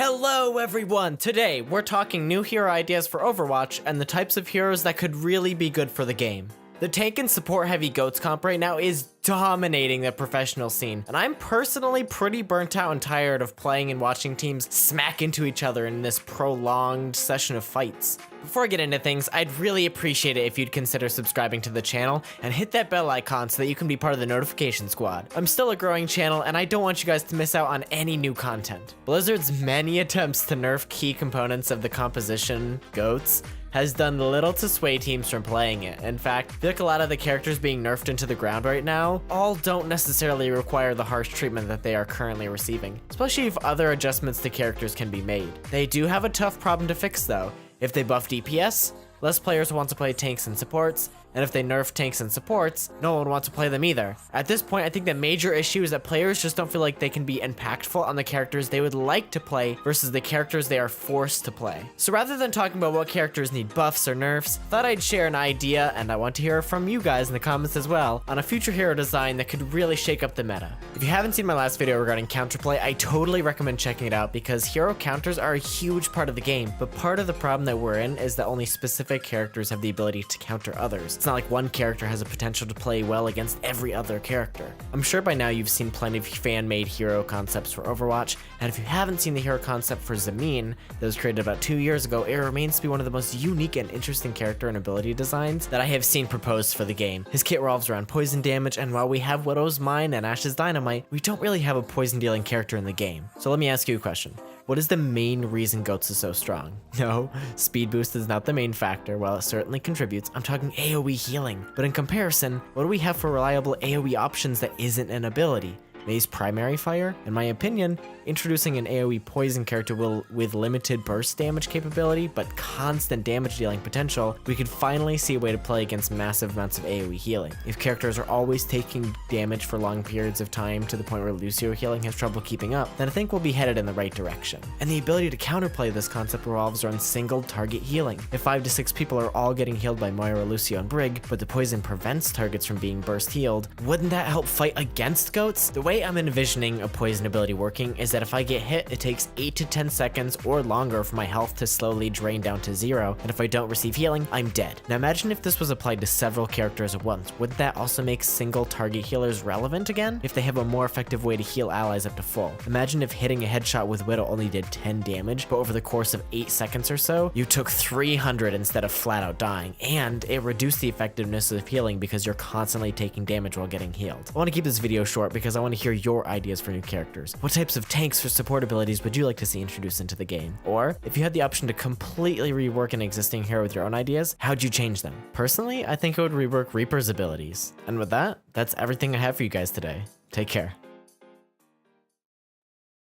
Hello everyone! Today, we're talking new hero ideas for Overwatch and the types of heroes that could really be good for the game. The tank and support heavy GOATS comp right now is dominating the professional scene, and I'm personally pretty burnt out and tired of playing and watching teams smack into each other in this prolonged session of fights. Before I get into things, I'd really appreciate it if you'd consider subscribing to the channel and hit that bell icon so that you can be part of the notification squad. I'm still a growing channel and I don't want you guys to miss out on any new content. Blizzard's many attempts to nerf key components of the composition, GOATS, has done little to sway teams from playing it. In fact, I feel like a lot of the characters being nerfed into the ground right now all don't necessarily require the harsh treatment that they are currently receiving, especially if other adjustments to characters can be made. They do have a tough problem to fix though. If they buff DPS, less players want to play tanks and supports, and if they nerf tanks and supports, no one wants to play them either. At this point, I think the major issue is that players just don't feel like they can be impactful on the characters they would like to play versus the characters they are forced to play. So rather than talking about what characters need buffs or nerfs, thought I'd share an idea, and I want to hear from you guys in the comments as well, on a future hero design that could really shake up the meta. If you haven't seen my last video regarding counterplay, I totally recommend checking it out because hero counters are a huge part of the game, but part of the problem that we're in is that only specific characters have the ability to counter others. It's not like one character has a potential to play well against every other character. I'm sure by now you've seen plenty of fan-made hero concepts for Overwatch, and if you haven't seen the hero concept for Zameen that was created about 2 years ago, it remains to be one of the most unique and interesting character and ability designs that I have seen proposed for the game. His kit revolves around poison damage, and while we have Widow's Mine and Ash's Dynamite, we don't really have a poison dealing character in the game. So let me ask you a question. What is the main reason GOATS is so strong? No, speed boost is not the main factor. While it certainly contributes, I'm talking AoE healing. But in comparison, what do we have for reliable AoE options that isn't an ability? Maze Primary Fire? In my opinion, introducing an AoE poison character with limited burst damage capability but constant damage dealing potential, we could finally see a way to play against massive amounts of AoE healing. If characters are always taking damage for long periods of time to the point where Lucio healing has trouble keeping up, then I think we'll be headed in the right direction. And the ability to counterplay this concept revolves around single target healing. If 5 to 6 people are all getting healed by Moira, Lucio, and Brig, but the poison prevents targets from being burst healed, wouldn't that help fight against GOATS? The way I'm envisioning a poison ability working is that if I get hit, it takes 8 to 10 seconds or longer for my health to slowly drain down to 0, and if I don't receive healing, I'm dead. Now imagine if this was applied to several characters at once. Would that also make single target healers relevant again? If they have a more effective way to heal allies up to full. Imagine if hitting a headshot with Widow only did 10 damage, but over the course of 8 seconds or so, you took 300 instead of flat out dying, and it reduced the effectiveness of healing because you're constantly taking damage while getting healed. I want to keep this video short because I want to hear your ideas for new characters. What types of tanks or support abilities would you like to see introduced into the game? Or, if you had the option to completely rework an existing hero with your own ideas, how'd you change them? Personally, I think I would rework Reaper's abilities. And with that, that's everything I have for you guys today. Take care.